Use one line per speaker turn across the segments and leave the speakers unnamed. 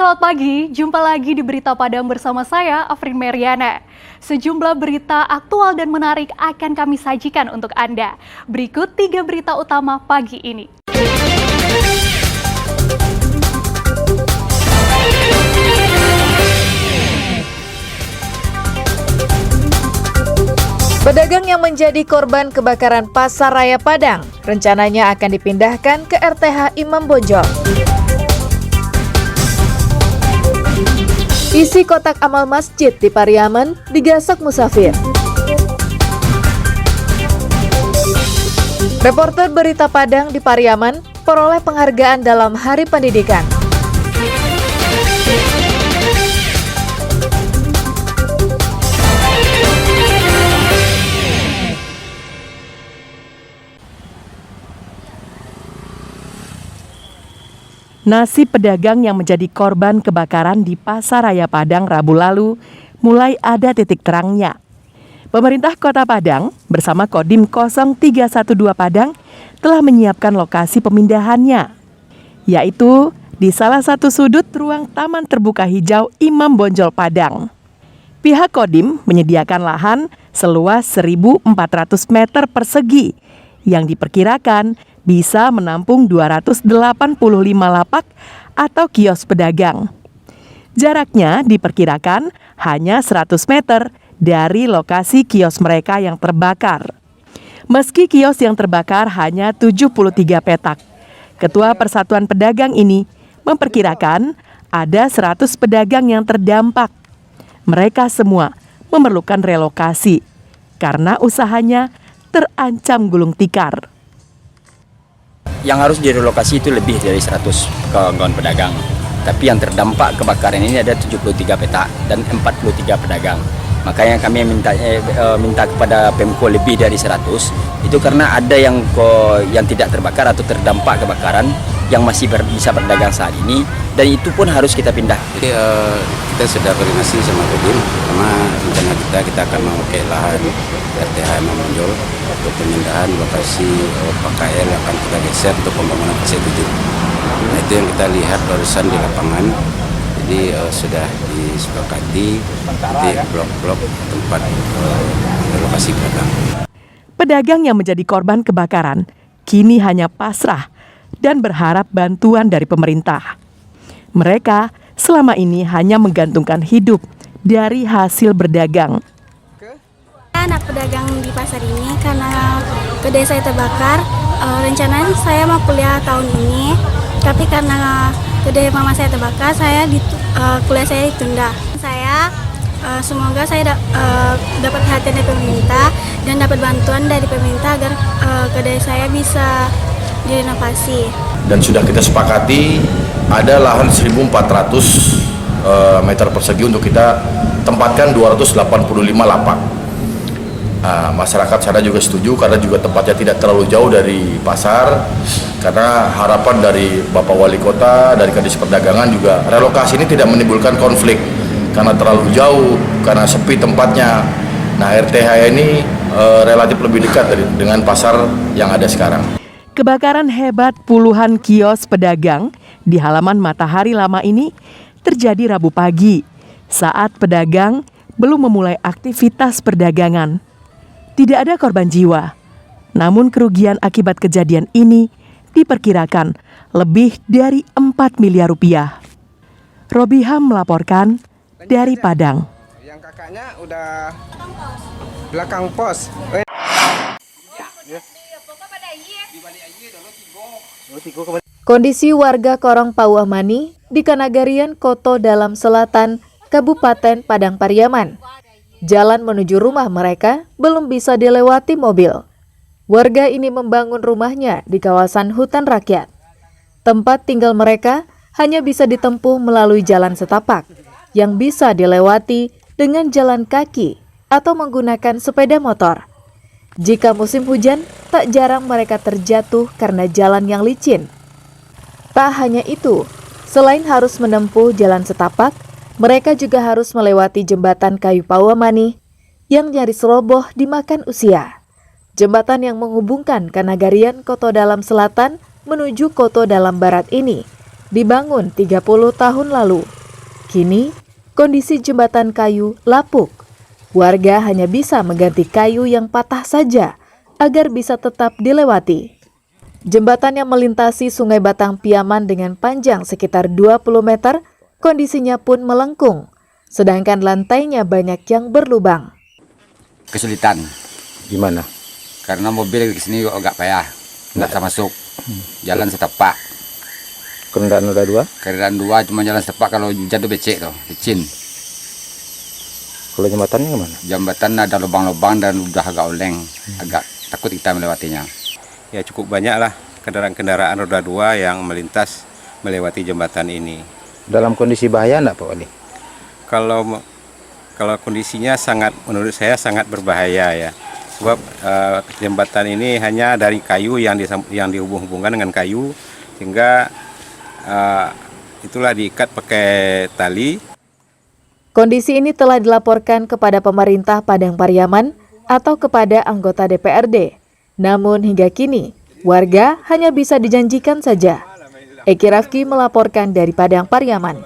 Selamat pagi, jumpa lagi di Berita Padang bersama saya, Afrin Meriana. Sejumlah berita aktual dan menarik akan kami sajikan untuk Anda. Berikut 3 berita utama pagi ini.
Pedagang yang menjadi korban kebakaran Pasar Raya Padang rencananya akan dipindahkan ke RTH Imam Bonjol. Isi kotak amal masjid di Pariaman digasak musafir. Reporter Berita Padang di Pariaman peroleh penghargaan dalam Hari Pendidikan.
Nasib pedagang yang menjadi korban kebakaran di Pasar Raya Padang Rabu lalu mulai ada titik terangnya. Pemerintah Kota Padang bersama Kodim 0312 Padang telah menyiapkan lokasi pemindahannya, yaitu di salah satu sudut ruang Taman Terbuka Hijau Imam Bonjol Padang. Pihak Kodim menyediakan lahan seluas 1.400 meter persegi yang diperkirakan bisa menampung 285 lapak atau kios pedagang. Jaraknya diperkirakan hanya 100 meter dari lokasi kios mereka yang terbakar. Meski kios yang terbakar hanya 73 petak, Ketua Persatuan Pedagang ini memperkirakan ada 100 pedagang yang terdampak. Mereka semua memerlukan relokasi karena usahanya terancam gulung tikar.
Yang harus direlokasi itu lebih dari 100 kawan pedagang. Tapi yang terdampak kebakaran ini ada 73 petak dan 43 pedagang. Makanya kami minta kepada Pemko lebih dari 100. Itu karena ada yang tidak terbakar atau terdampak kebakaran yang masih bisa berdagang saat ini, dan itu pun harus kita pindah.
Jadi kita sudah koordinasi sama Kodim, sama rencana kita akan memakai lahan RTH Imam Bonjol untuk pemindahan lokasi PKL yang akan kita geser untuk pembangunan fase 7. Nah, itu yang kita lihat barusan di lapangan. Jadi sudah disepakati di blok-blok tempat lokasi pedagang.
Pedagang yang menjadi korban kebakaran kini hanya pasrah dan berharap bantuan dari pemerintah. Mereka selama ini hanya menggantungkan hidup dari hasil berdagang.
Anak pedagang di pasar ini karena kedai saya terbakar, rencananya saya mau kuliah tahun ini, tapi karena kedai mama saya terbakar, kuliah saya ditunda. Semoga saya dapat perhatian dari pemerintah dan dapat bantuan dari pemerintah agar kedai saya bisa direnovasi. Dan
sudah kita sepakati ada lahan 1.400 meter persegi untuk kita tempatkan 285 lapak. Masyarakat sana juga setuju karena juga tempatnya tidak terlalu jauh dari pasar, karena harapan dari Bapak Wali Kota, dari Kadis Perdagangan juga relokasi ini tidak menimbulkan konflik karena terlalu jauh, karena sepi tempatnya. Nah, RTH ini relatif lebih dekat dengan pasar yang ada sekarang.
Kebakaran hebat puluhan kios pedagang di halaman Matahari Lama ini terjadi Rabu pagi saat pedagang belum memulai aktivitas perdagangan. Tidak ada korban jiwa, namun kerugian akibat kejadian ini diperkirakan lebih dari 4 miliar rupiah. Robiham melaporkan dari Padang.
Yang kakaknya udah belakang pos.
Kondisi warga Korong Pauah Mani di Kanagarian Koto Dalam Selatan, Kabupaten Padang Pariaman. Jalan menuju rumah mereka belum bisa dilewati mobil. Warga ini membangun rumahnya di kawasan hutan rakyat. Tempat tinggal mereka hanya bisa ditempuh melalui jalan setapak yang bisa dilewati dengan jalan kaki atau menggunakan sepeda motor. Jika musim hujan, tak jarang mereka terjatuh karena jalan yang licin. Tak hanya itu, selain harus menempuh jalan setapak, mereka juga harus melewati jembatan kayu Pauah Mani yang nyaris roboh dimakan usia. Jembatan yang menghubungkan Kanagarian Koto Dalam Selatan menuju Koto Dalam Barat ini dibangun 30 tahun lalu. Kini, kondisi jembatan kayu lapuk. Warga hanya bisa mengganti kayu yang patah saja agar bisa tetap dilewati. Jembatan yang melintasi Sungai Batang Piaman dengan panjang sekitar 20 meter, kondisinya pun melengkung, sedangkan lantainya banyak yang berlubang.
Kesulitan
Gimana?
karena mobil ke sini agak payah, nggak bisa masuk. Jalan setapak.
Kendaraan roda 2?
Kendaraan 2 cuma jalan setapak, kalau hujan tuh becek tuh, licin.
Kalau jembatannya gimana?
Jembatan ada lubang-lubang dan udah agak oleng, agak takut kita melewatinya.
Ya cukup banyak lah kendaraan roda 2 yang melintas melewati jembatan ini.
Dalam kondisi bahaya enggak Pak Wali?
Kalau kondisinya menurut saya sangat berbahaya ya. Sebab jembatan ini hanya dari kayu yang dihubung-hubungkan dengan kayu, sehingga itulah diikat pakai tali.
Kondisi ini telah dilaporkan kepada pemerintah Padang Pariaman atau kepada anggota DPRD. Namun hingga kini, warga hanya bisa dijanjikan saja. Eki Rafki melaporkan dari Padang Pariaman.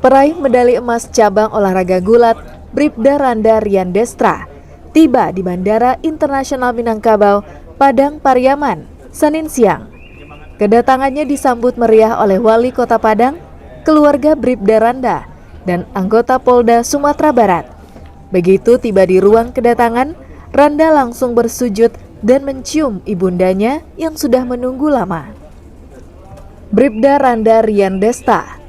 Peraih medali emas cabang olahraga gulat, Bribda Randa Rian Destra, tiba di Bandara Internasional Minangkabau, Padang Pariaman, Senin siang. Kedatangannya disambut meriah oleh Wali Kota Padang, keluarga Bribda Randa, dan anggota Polda Sumatera Barat. Begitu tiba di ruang kedatangan, Randa langsung bersujud dan mencium ibundanya yang sudah menunggu lama. Bribda Randa Rian Desta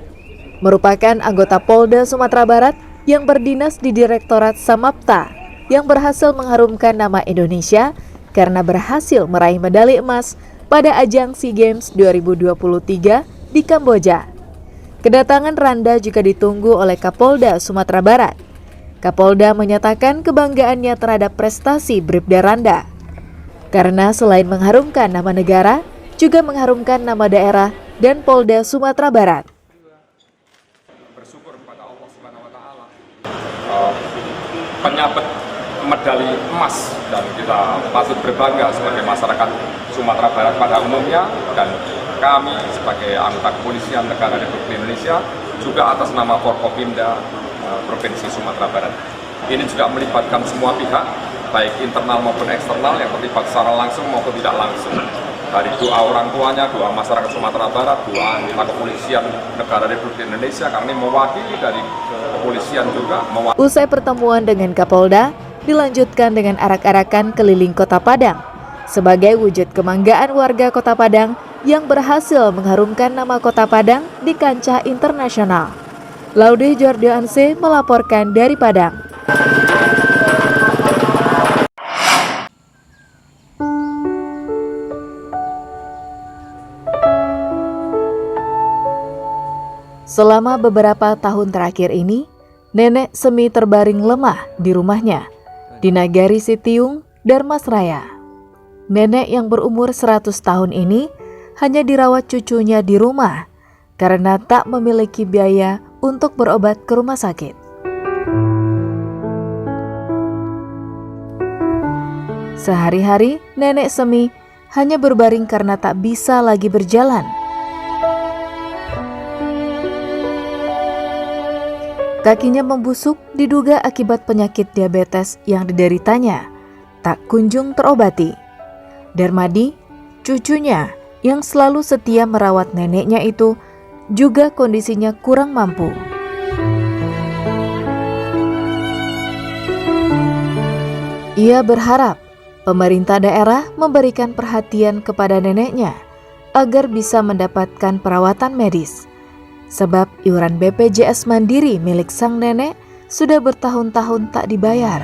merupakan anggota Polda Sumatera Barat yang berdinas di Direktorat Samapta yang berhasil mengharumkan nama Indonesia karena berhasil meraih medali emas pada ajang SEA Games 2023 di Kamboja. Kedatangan Randa juga ditunggu oleh Kapolda Sumatera Barat. Kapolda menyatakan kebanggaannya terhadap prestasi Bribda Randa, karena selain mengharumkan nama negara, juga mengharumkan nama daerah dan Polda Sumatera Barat.
Bersyukur kepada Allah Subhanahu wa taala penyabet medali emas, dan kita patut berbangga sebagai masyarakat Sumatera Barat pada umumnya, dan kami sebagai anggota kepolisian negara Republik Indonesia juga atas nama Forkopimda Provinsi Sumatera Barat. Ini juga melibatkan semua pihak, baik internal maupun eksternal yang terlibat secara langsung maupun tidak langsung. Dari doa orang tuanya, doa masyarakat Sumatera Barat, doa anggota kepolisian negara Republik Indonesia, kami mewakili dari kepolisian juga.
Usai pertemuan dengan Kapolda, dilanjutkan dengan arak-arakan keliling Kota Padang sebagai wujud kebanggaan warga Kota Padang yang berhasil mengharumkan nama Kota Padang di kancah internasional. Laude Jordianse melaporkan dari Padang. Selama beberapa tahun terakhir ini, Nenek Semi terbaring lemah di rumahnya di Nagari Sitiung, Darmasraya. Nenek yang berumur 100 tahun ini hanya dirawat cucunya di rumah karena tak memiliki biaya untuk berobat ke rumah sakit. Sehari-hari, Nenek Semi hanya berbaring karena tak bisa lagi berjalan. Kakinya membusuk diduga akibat penyakit diabetes yang dideritanya, tak kunjung terobati. Darmadi, cucunya yang selalu setia merawat neneknya itu, juga kondisinya kurang mampu. Ia berharap pemerintah daerah memberikan perhatian kepada neneknya agar bisa mendapatkan perawatan medis. Sebab iuran BPJS Mandiri milik sang nenek sudah bertahun-tahun tak dibayar.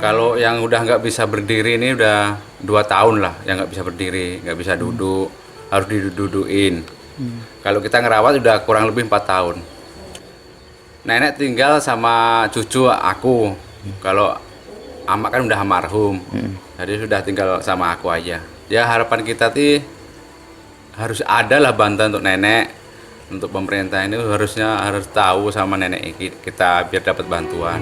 Kalau yang udah nggak bisa berdiri ini udah 2 tahun lah yang nggak bisa berdiri, nggak bisa duduk, harus didudukin. Kalau kita ngerawat udah kurang lebih 4 tahun. Nenek tinggal sama cucu aku. Kalau amak kan udah almarhum, jadi sudah tinggal sama aku aja. Ya harapan kita harus ada lah bantuan untuk nenek. Untuk pemerintah ini harus tahu sama nenek kita biar dapat bantuan.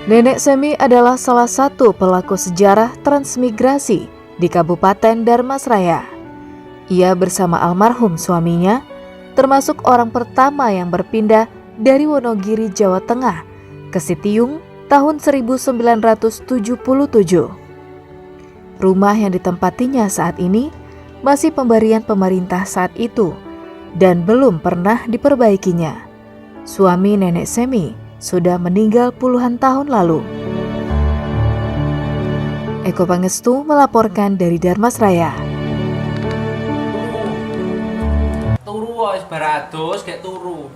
Nenek Semi adalah salah satu pelaku sejarah transmigrasi di Kabupaten Dharmasraya. Ia bersama almarhum suaminya termasuk orang pertama yang berpindah dari Wonogiri, Jawa Tengah ke Sitiung tahun 1977. Rumah yang ditempatinya saat ini masih pemberian pemerintah saat itu dan belum pernah diperbaikinya. Suami Nenek Semi sudah meninggal puluhan tahun lalu. Eko Pangestu melaporkan dari Dharmasraya.
Turu wis baratus kayak turu.